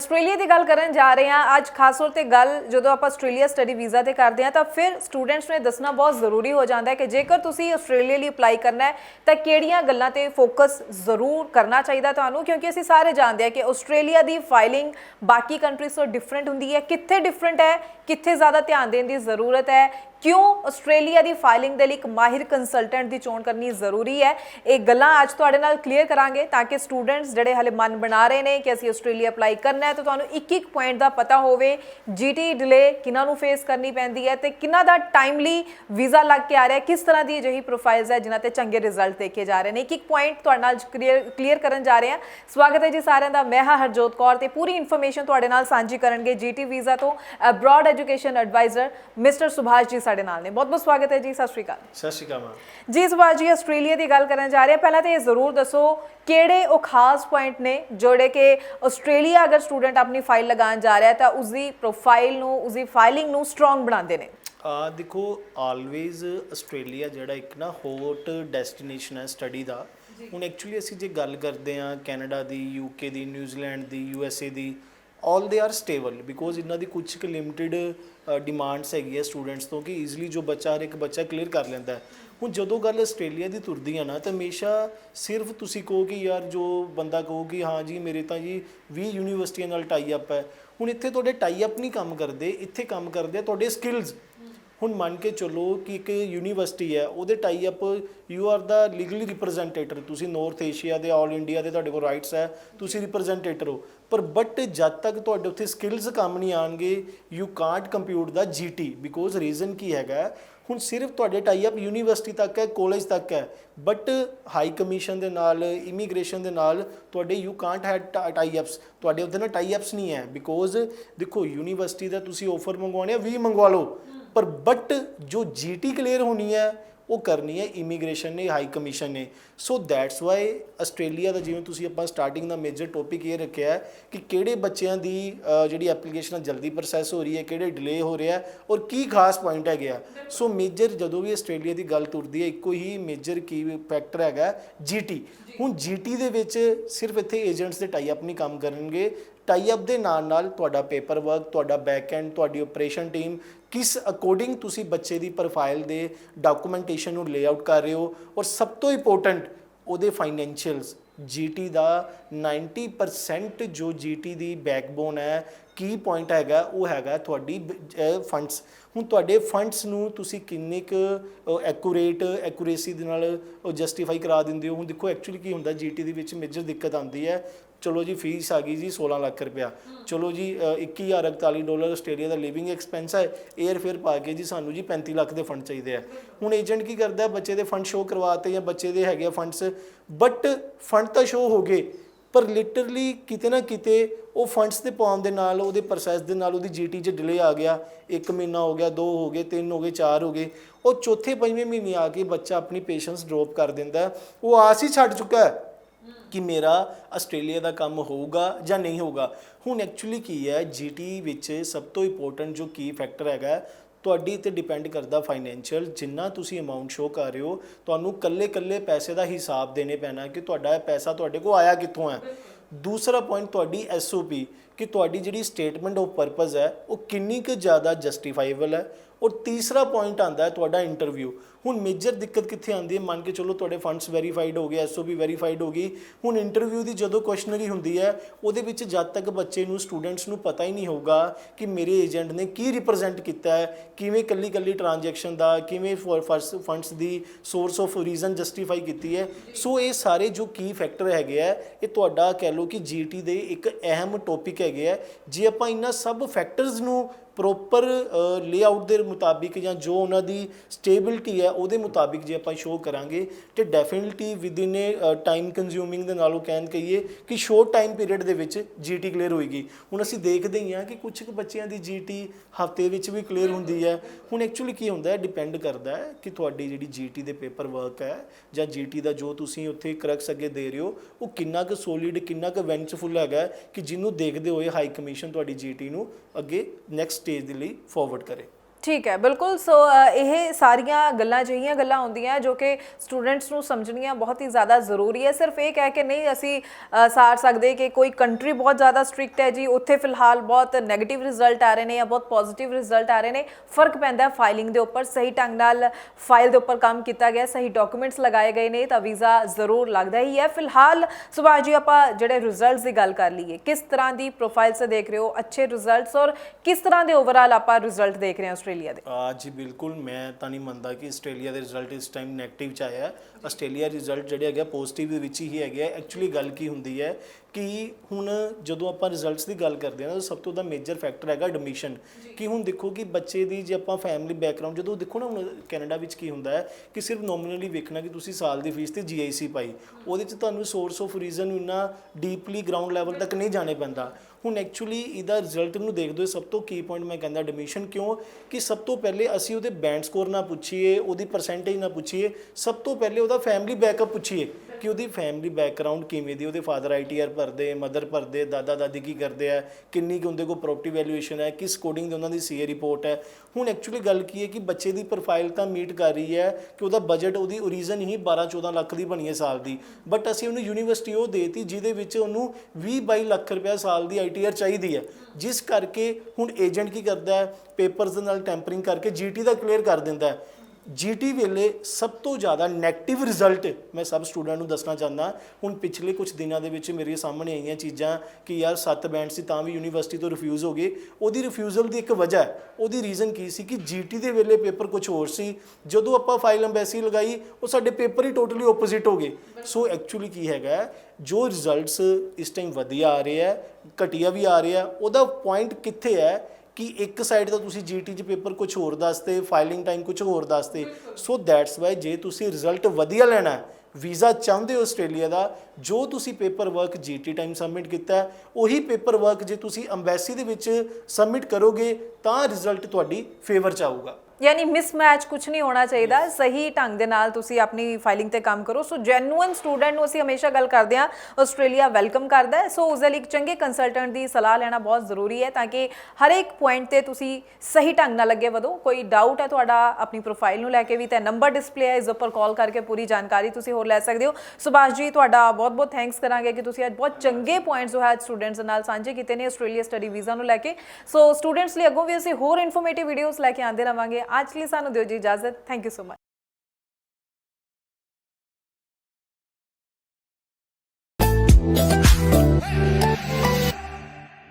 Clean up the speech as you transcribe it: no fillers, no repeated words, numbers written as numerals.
Australia ਦੀ ਗੱਲ ਕਰਨ ਜਾ ਰਹੇ ਹਾਂ ਅੱਜ। ਖਾਸ ਤੌਰ ਤੇ ਗੱਲ ਜਦੋਂ ਆਪਾਂ ਆਸਟ੍ਰੇਲੀਆ ਸਟੱਡੀ ਵੀਜ਼ਾ ਤੇ ਕਰਦੇ ਹਾਂ ਤਾਂ ਫਿਰ ਸਟੂਡੈਂਟਸ ਨੂੰ ਦੱਸਣਾ ਬਹੁਤ ਜ਼ਰੂਰੀ ਹੋ ਜਾਂਦਾ ਹੈ ਕਿ ਜੇਕਰ ਤੁਸੀਂ ਆਸਟ੍ਰੇਲੀਆ ਲਈ ਅਪਲਾਈ ਕਰਨਾ ਹੈ ਤਾਂ ਕਿਹੜੀਆਂ ਗੱਲਾਂ ਤੇ ਫੋਕਸ ਜ਼ਰੂਰ ਕਰਨਾ ਚਾਹੀਦਾ ਤੁਹਾਨੂੰ, ਕਿਉਂਕਿ ਅਸੀਂ ਸਾਰੇ ਜਾਣਦੇ ਹਾਂ ਕਿ ਆਸਟ੍ਰੇਲੀਆ ਦੀ ਫਾਈਲਿੰਗ ਬਾਕੀ ਕੰਟਰੀਜ਼ ਤੋਂ ਡਿਫਰੈਂਟ ਹੁੰਦੀ ਹੈ। ਕਿੱਥੇ ਡਿਫਰੈਂਟ ਹੈ, ਕਿੱਥੇ ਜ਼ਿਆਦਾ ਧਿਆਨ ਦੇਣ ਦੀ ਜ਼ਰੂਰਤ ਹੈ, क्यों आस्ट्रेलिया की फाइलिंग के लिए एक माहिर कंसलटेंट की चोण करनी जरूरी है, ये गल्लां अज तुहाडे नाल क्लीयर करांगे ताकि स्टूडेंट्स जिहड़े हाले मन बना रहे हैं कि असीं आस्ट्रेलिया अप्लाई करना है तो तुहानूं एक एक पॉइंट का पता होवे। GT डिले किन्हां नूं फेस करनी पैंदी है ते किन्हां दा टाइमली वीज़ा लग के आ रहा है, किस तरह की अजिही प्रोफाइल्स है जिन्हां ते चंगे रिजल्ट देखे जा रहे हैं। एक एक पॉइंट तुहाडे नाल क्लीयर करन जा रहे हैं। स्वागत है जी सारिਆਂ ਦਾ। मैं हाँ हरजोत कौर ते पूरी इन्फॉर्मेशन तुहाडे नाल सांझी करनगे GT वीज़ा तो abroad education advisor mister Subhash ji साडे नाल ने। बहुत बहुत स्वागत है जी। सत श्री अकाल। सत श्री अकाल मैम जी। सुभाष जी आस्ट्रेलिया की गल करन जा रहे हैं, पहला तो ये जरूर दसो किहड़े वो खास पॉइंट ने जोड़े कि आस्ट्रेलिया अगर स्टूडेंट अपनी फाइल लगान जा रहा है तो उसकी प्रोफाइल नूं उसकी फाइलिंग नूं स्ट्रोंग बनाते हैं। देखो ऑलवेज आस्ट्रेलिया जिहड़ा एक ना हॉट डेस्टिनेशन है स्टडी का। हुण एक्चुअली असीं जे गल करते हैं कैनेडा की, UK की, न्यूजीलैंड की, USA की, all they are stable because इन्हां दी कुछ क लिमिटेड डिमांड्स हैगी है स्टूडेंट्स तो कि ईजली जो बच्चा हर एक बच्चा क्लीयर कर लेंदा है। हुण जदों गल आस्ट्रेलिया की तुरदी है ना तो हमेशा सिर्फ तुसीं कहो कि यार जो बंदा कहो कि हाँ जी मेरे तो जी 20 यूनीवर्सिटियां नाल टाई अप है। हुण इत्थे तुहाडे टाई अप नहीं काम करते, इत्थे काम करते तुहाडे स्किल्स। हुण मान के चलो कि एक यूनीवर्सिटी है वो tie up you are the legally representative, तुसीं नॉर्थ एशिया के ऑल इंडिया के तुहाडे कोल राइट्स है, तुसीं रिप्रजेंटेटर हो। पर बट जब तक तुहाडे उत्थे स्किल्स काम नहीं आएंगे you can't compute the GT because reason की है हुण सिर्फ तुहाडे टाई अप यूनीवर्सिटी तक है, कॉलेज तक है, बट हाई कमीशन के नाल इमीग्रेशन के नाल तुहाडे you can't have tie ups, तुहाडे उत्थे ना टाई अप्स नहीं है। बिकॉज देखो यूनीवर्सिटी का तुसीं ऑफर मंगवाने 20 मंगवा लो पर बट जो GT क्लीयर होनी है वो करनी है इमीग्रेशन ने, हाई कमीशन ने। सो दैट्स वाई आस्ट्रेलिया का जिवें तुसीं आपां स्टार्टिंग का मेजर टॉपिक ये रखा है कि किहड़े बच्चों की जिहड़ी एप्लीकेशन जल्दी प्रोसैस हो रही है, किहड़े डिले हो रहा है और की खास पॉइंट है। सो मेजर जदों भी आस्ट्रेलिया की गल तुरदी है एको ही मेजर की फैक्टर है GT। हुण GT दे विच सिर्फ इत्थे एजेंट्स दे टाई अप नहीं काम करनगे, टाई अप दे नाल नाल तुहाडा पेपर वर्क, तुहाडा बैक एंड, तुहाडी ऑपरेशन टीम किस अकॉर्डिंग तुसी बच्चे की प्रोफाइल दे डॉक्यूमेंटेशन नूं लेआउट कर रहे हो और सब तो इंपोर्टेंट उहदे फाइनैंशियल्स। GT का 90% जो GT की बैकबोन है की पॉइंट है वो है तुहाडी फंड्स। हुण तुहाडे फंड्स नूं तुसी किन्ने क एक्यूरेसी दे नाल जस्टिफाई करा दिंदे हो। हुण देखो एक्चुअली की हुंदा GT दे विच मेजर दिक्कत आती है, चलो जी फीस आ गई जी 16 लाख रुपया, चलो जी $21,041 आस्ट्रेलिया का लिविंग एक्सपेंस है, एयर फेयर पा के जी सानू जी 35 लाख के फंड चाहिए। हुण एजेंट की करता है बच्चे के फंड शो करवाते या बच्चे के है फंड्स, बट फंड तो शो हो गए पर लिटरली किते ना किते वो फंड्स के पाउण दे नाल उहदे प्रोसैस दे नाल उहदी GT च डिले आ गया। 1 महीना हो गया, 2 हो गए, 3 हो गए, 4 हो गए और चौथे 5वें महीने आके बच्चा अपनी पेशेंस ड्रॉप कर दिंदा है। वो आस ही छड्ड चुका है कि मेरा आस्ट्रेलिया का काम होगा या नहीं होगा। हुण एक्चुअली की है GT विच सब तो इंपोर्टेंट जो की फैक्टर है तुहाडी ते डिपेंड करदा फाइनैंशियल, जिन्ना तुसी अमाउंट शो कर रहे हो तुहानूं कल्ले कल्ले पैसे का हिसाब देने पैना कि तुहाडा पैसा तुहाडे कोल आया कित्थों है। दूसरा पॉइंट तुहाडी SOP कि तुहाडी जिहड़ी स्टेटमेंट ऑफ परपज़ है वो किन्नी क ज़्यादा जस्टिफाइबल है। और तीसरा पॉइंट आता है तुहाडा इंटरव्यू। हुण मेजर दिक्कत कित्थे आती है, मान के चलो तुहाडे फंड्स वेरीफाइड हो गए, SOP वेरीफाइड हो गई, हुण इंटरव्यू की जदों क्वेश्चनरी हुंदी है उहदे विच जद तक बच्चे नूं स्टूडेंट्स नूं पता ही नहीं होगा कि मेरे एजेंट ने की रिप्रजेंट किया है, किवें कल्ली कल्ली ट्रांजैक्शन का, किवें फंड्स की सोर्स ऑफ रीजन जस्टिफाई की है। सो ये सारे जो की फैक्टर है ये तुहाडा कह लो कि GT दे एक अहम टॉपिक है। जे आपां इन्हां सब फैक्टर्स नूं प्रॉपर लेआउट के मुताबिक या जो उन्होंने स्टेबिलिटी है वो मुताबिक जे आप शो करा तो definitely with in A time consuming के नालों कहन कहिए कि शॉर्ट टाइम पीरियड के GT क्लीयर होएगी। हुण असीं देखते ही हाँ कि कुछ बच्चों की GT हफ्ते भी क्लीयर होंदी है। हुण एक्चुअली की होंदा है डिपेंड करता है कि तुहाडी जिहड़ी GT के पेपर वर्क है या GT का जो तुसीं उत्थे क्रक्स अगे दे रहे हो वो किन्ना क सॉलिड किन्ना क वेंचफुल है कि जिन्हों देखते हुए हाई कमीशन तुहाडी GT नूं अगे नैक्सट स्टेज के लिए फॉरवर्ड करे। ਠੀਕ ਹੈ ਬਿਲਕੁਲ। ਸੋ ਇਹ ਸਾਰੀਆਂ ਗੱਲਾਂ ਜਿਹੀਆਂ ਗੱਲਾਂ ਹੁੰਦੀਆਂ ਜੋ ਕਿ ਸਟੂਡੈਂਟਸ ਨੂੰ ਸਮਝਣੀਆਂ ਬਹੁਤ ਹੀ ਜ਼ਿਆਦਾ ਜ਼ਰੂਰੀ ਹੈ। ਸਿਰਫ ਇਹ ਕਹਿ ਕੇ ਨਹੀਂ ਅਸੀਂ ਸਾਰ ਸਕਦੇ ਕਿ ਕੋਈ ਕੰਟਰੀ ਬਹੁਤ ਜ਼ਿਆਦਾ ਸਟ੍ਰਿਕਟ ਹੈ ਜੀ, ਉੱਥੇ ਫਿਲਹਾਲ ਬਹੁਤ ਨੈਗੇਟਿਵ ਰਿਜ਼ਲਟ ਆ ਰਹੇ ਨੇ ਜਾਂ ਬਹੁਤ ਪੋਜ਼ਿਟਿਵ ਰਿਜ਼ਲਟ ਆ ਰਹੇ ਨੇ। ਫਰਕ ਪੈਂਦਾ ਫਾਈਲਿੰਗ ਦੇ ਉੱਪਰ, ਸਹੀ ਢੰਗ ਨਾਲ ਫਾਈਲ ਦੇ ਉੱਪਰ ਕੰਮ ਕੀਤਾ ਗਿਆ, ਸਹੀ ਡਾਕੂਮੈਂਟਸ ਲਗਾਏ ਗਏ ਨੇ ਤਾਂ ਵੀਜ਼ਾ ਜ਼ਰੂਰ ਲੱਗਦਾ ਹੀ ਹੈ। ਫਿਲਹਾਲ ਸੁਭਾਸ਼ ਜੀ ਆਪਾਂ ਜਿਹੜੇ ਰਿਜ਼ਲਟਸ ਦੀ ਗੱਲ ਕਰ ਲਈਏ, ਕਿਸ ਤਰ੍ਹਾਂ ਦੀ ਪ੍ਰੋਫਾਈਲ ਸੇ ਦੇਖ ਰਹੇ ਹੋ ਅੱਛੇ ਰਿਜ਼ਲਟਸ, ਔਰ ਕਿਸ ਤਰ੍ਹਾਂ ਦੇ ਓਵਰਆਲ ਆਪਾਂ ਰਿਜ਼ਲਟ ਦੇਖ ਰਹੇ ਹਾਂ ਆਸਟ੍ਰੇਲੀਆ ਦੇ? ਜੀ ਬਿਲਕੁਲ, ਮੈਂ ਤਾਂ ਨਹੀਂ ਮੰਨਦਾ ਕਿ ਆਸਟ੍ਰੇਲੀਆ ਦੇ ਰਿਜ਼ਲਟ ਇਸ ਟਾਈਮ ਨੈਗੇਟਿਵ ਚ ਆਇਆ। ਆਸਟ੍ਰੇਲੀਆ ਰਿਜ਼ਲਟ ਜਿਹੜੇ ਹੈਗੇ ਪੋਜ਼ਿਟਿਵ ਦੇ ਵਿੱਚ ਹੀ ਹੈਗੇ। ਐਕਚੁਅਲੀ ਗੱਲ ਕੀ ਹੁੰਦੀ ਹੈ ਕਿ ਹੁਣ ਜਦੋਂ ਆਪਾਂ ਰਿਜ਼ਲਟਸ ਦੀ ਗੱਲ ਕਰਦੇ ਹਾਂ ਤਾਂ ਸਭ ਤੋਂ ਦਾ ਮੇਜਰ ਫੈਕਟਰ ਹੈਗਾ ਐਡਮਿਸ਼ਨ। ਕਿ ਹੁਣ ਦੇਖੋ ਕਿ ਬੱਚੇ ਦੀ ਜੇ ਆਪਾਂ ਫੈਮਿਲੀ ਬੈਕਗ੍ਰਾਉਂਡ ਜਦੋਂ ਦੇਖੋ ਨਾ, ਹੁਣ ਕੈਨੇਡਾ ਵਿੱਚ ਕੀ ਹੁੰਦਾ ਹੈ ਕਿ ਸਿਰਫ ਨੋਮੀਨਲੀ ਵੇਖਣਾ ਕਿ ਤੁਸੀਂ ਸਾਲ ਦੀ ਫੀਸ ਤੇ GIC ਪਾਈ, ਉਹਦੇ 'ਚ ਤੁਹਾਨੂੰ ਸੋਰਸ ਆਫ ਰੀਜ਼ਨ ਇੰਨਾ ਡੀਪਲੀ ਗਰਾਊਂਡ ਲੈਵਲ ਤੱਕ ਨਹੀਂ ਜਾਣੇ ਪੈਂਦਾ। ਹੁਣ ਐਕਚੁਅਲੀ ਇਹਦਾ ਰਿਜ਼ਲਟ ਨੂੰ ਦੇਖਦੇ ਹੋਏ ਸਭ ਤੋਂ ਕੀ ਪੁਆਇੰਟ ਮੈਂ ਕਹਿੰਦਾ ਐਡਮਿਸ਼ਨ। ਕਿਉਂ ਕਿ ਸਭ ਤੋਂ ਪਹਿਲੇ ਅਸੀਂ ਉਹਦੇ ਬੈਂਡ ਸਕੋਰ ਨਾ ਪੁੱਛੀਏ, ਉਹਦੀ ਪਰਸੈਂਟੇਜ ਨਾ ਪੁੱਛੀਏ, ਸਭ ਤੋਂ ਪਹਿਲੇ ਉਹਦਾ ਫੈਮਿਲੀ ਬੈਕਅਪ ਪੁੱਛੀਏ ਕਿ ਉਹਦੀ ਫੈਮਿਲੀ ਬੈਕਗਰਾਉਂਡ ਕਿਵੇਂ ਦੀ, ਉਹਦੇ ਫਾਦਰ ITR ਭਰਦੇ, ਮਦਰ ਭਰਦੇ, ਦਾਦਾ ਦਾਦੀ ਕੀ ਕਰਦੇ ਆ, ਕਿੰਨੀ ਕੁ ਉਹਦੇ ਕੋਲ ਪ੍ਰੋਪਰਟੀ ਵੈਲਿਊਏਸ਼ਨ ਹੈ, ਕਿਸ ਕੋਡਿੰਗ ਦੇ ਉਹਨਾਂ ਦੀ CA ਰਿਪੋਰਟ ਹੈ। ਹੁਣ ਐਕਚੁਅਲੀ ਗੱਲ ਕੀ ਹੈ ਕਿ ਬੱਚੇ ਦੀ ਪ੍ਰੋਫਾਈਲ ਤਾਂ ਮੀਟ ਕਰ ਰਹੀ ਹੈ ਕਿ ਉਹਦਾ ਬਜਟ, ਉਹਦੀ ਓਰੀਜਨ ਹੀ 12-14 ਲੱਖ ਦੀ ਬਣੀ ਹੈ ਸਾਲ ਦੀ, ਬਟ ਅਸੀਂ ਉਹਨੂੰ ਯੂਨੀਵਰਸਿਟੀ ਉਹ ਦੇਤੀ ਜਿਹਦੇ ਵਿੱਚ ਉਹਨੂੰ 20-22 ਲੱਖ ਰੁਪਇਆ ਸਾਲ ਦੀ ITR ਚਾਹੀਦੀ ਹੈ। ਜਿਸ ਕਰਕੇ ਹੁਣ ਏਜੰਟ ਕੀ ਕਰਦਾ ਹੈ, ਪੇਪਰਸ ਦੇ ਨਾਲ ਟੈਂਪਰਿੰਗ ਕਰਕੇ GT ਦਾ ਕਲੀਅਰ ਕਰ ਦਿੰਦਾ ਹੈ। GT ਵੇਲੇ ਸਭ ਤੋਂ ਜ਼ਿਆਦਾ ਨੈਗੇਟਿਵ ਰਿਜ਼ਲਟ ਮੈਂ ਸਭ ਸਟੂਡੈਂਟ ਨੂੰ ਦੱਸਣਾ ਚਾਹੁੰਦਾ। ਹੁਣ ਪਿਛਲੇ ਕੁਝ ਦਿਨਾਂ ਦੇ ਵਿੱਚ ਮੇਰੇ ਸਾਹਮਣੇ ਆਈਆਂ ਚੀਜ਼ਾਂ ਕਿ ਯਾਰ 7 ਬੈਂਡ ਸੀ ਤਾਂ ਵੀ ਯੂਨੀਵਰਸਿਟੀ ਤੋਂ ਰਿਫਿਊਜ਼ ਹੋ ਗਏ। ਉਹਦੀ ਰਿਫਿਊਜ਼ਲ ਦੀ ਇੱਕ ਵਜ੍ਹਾ ਹੈ, ਉਹਦੀ ਰੀਜ਼ਨ ਕੀ ਸੀ ਕਿ GT ਦੇ ਵੇਲੇ ਪੇਪਰ ਕੁਝ ਹੋਰ ਸੀ, ਜਦੋਂ ਆਪਾਂ ਫਾਈਲ ਐਮਬੈਸੀ ਲਗਾਈ ਉਹ ਸਾਡੇ ਪੇਪਰ ਹੀ ਟੋਟਲੀ ਓਪੋਜ਼ਿਟ ਹੋ ਗਏ। ਸੋ ਐਕਚੁਅਲੀ ਕੀ ਹੈਗਾ, ਜੋ ਰਿਜ਼ਲਟਸ ਇਸ ਟਾਈਮ ਵਧੀਆ ਆ ਰਹੇ ਹੈ, ਘਟੀਆ ਵੀ ਆ ਰਹੇ ਆ, ਉਹਦਾ ਪੁਆਇੰਟ ਕਿੱਥੇ ਹੈ ਕਿ ਇੱਕ ਸਾਈਡ ਤਾਂ ਤੁਸੀਂ GT 'ਚ ਪੇਪਰ ਕੁਝ ਹੋਰ ਦੱਸਦੇ, ਫਾਈਲਿੰਗ ਟਾਈਮ ਕੁਝ ਹੋਰ ਦੱਸਦੇ। ਸੋ ਦੈਟਸ ਵਾਈ ਜੇ ਤੁਸੀਂ ਰਿਜ਼ਲਟ ਵਧੀਆ ਲੈਣਾ ਹੈ, ਵੀਜ਼ਾ ਚਾਹੁੰਦੇ ਹੋ ਆਸਟ੍ਰੇਲੀਆ ਦਾ, ਜੋ ਤੁਸੀਂ paper work GT time submit ਕੀਤਾ ਉਹੀ ਪੇਪਰ ਵਰਕ ਜੇ ਤੁਸੀਂ ਐਮਬੈਸੀ ਦੇ ਵਿੱਚ ਸਬਮਿਟ ਕਰੋਗੇ ਤਾਂ ਰਿਜ਼ਲਟ ਤੁਹਾਡੀ ਫੇਵਰ 'ਚ ਆਊਗਾ। ਯਾਨੀ ਮਿਸਮੈਚ ਕੁਝ ਨਹੀਂ ਹੋਣਾ ਚਾਹੀਦਾ, ਸਹੀ ਢੰਗ ਦੇ ਨਾਲ ਤੁਸੀਂ ਆਪਣੀ ਫਾਈਲਿੰਗ ਤੇ ਕੰਮ ਕਰੋ। ਸੋ ਜੈਨੂਇਨ ਸਟੂਡੈਂਟ ਨੂੰ ਅਸੀਂ ਹਮੇਸ਼ਾ ਗੱਲ ਕਰਦੇ ਹਾਂ ਆਸਟ੍ਰੇਲੀਆ ਵੈਲਕਮ ਕਰਦਾ ਹੈ। ਸੋ ਉਸ ਦੇ ਲਈ ਇੱਕ ਚੰਗੇ ਕੰਸਲਟੈਂਟ ਦੀ ਸਲਾਹ ਲੈਣਾ ਬਹੁਤ ਜ਼ਰੂਰੀ ਹੈ ਤਾਂ ਕਿ ਹਰ ਇੱਕ ਪੁਆਇੰਟ ਤੇ ਤੁਸੀਂ ਸਹੀ ਢੰਗ ਨਾਲ ਅੱਗੇ ਵਧੋ। ਕੋਈ ਡਾਊਟ ਹੈ ਤੁਹਾਡਾ ਆਪਣੀ ਪ੍ਰੋਫਾਈਲ ਨੂੰ ਲੈ ਕੇ ਵੀ ਤਾਂ ਨੰਬਰ ਡਿਸਪਲੇ ਹੈ, ਇਸ ਉੱਪਰ ਕਾਲ ਕਰਕੇ ਪੂਰੀ ਜਾਣਕਾਰੀ ਤੁਸੀਂ ਹੋਰ ਲੈ ਸਕਦੇ ਹੋ। ਸੁਭਾਸ਼ ਜੀ ਤੁਹਾਡਾ ਬਹੁਤ ਬਹੁਤ ਥੈਂਕਸ ਕਰਾਂਗੇ ਕਿ ਤੁਸੀਂ ਅੱਜ ਬਹੁਤ ਚੰਗੇ ਪੁਆਇੰਟਸ ਜੋ ਹੈ ਸਟੂਡੈਂਟਸ ਨਾਲ ਸਾਂਝੇ ਕੀਤੇ ਨੇ ਆਸਟ੍ਰੇਲੀਆ ਸਟੱਡੀ ਵੀਜ਼ਾ ਨੂੰ ਲੈ ਕੇ। ਸੋ ਸਟੂਡੈਂਟਸ ਲਈ ਅੱਗੋਂ ਵੀ ਅਸੀਂ ਹੋਰ ਇਨਫੋਰਮੇਟਿਵ ਵੀਡੀਓਜ਼ ਲੈ ਕੇ ਆਉਂਦੇ ਰਹਾਂਗੇ। ਅੱਜ ਲਈ ਸਾਨੂੰ ਦਿਓ ਜੀ ਇਜਾਜ਼ਤ। Thank you so much.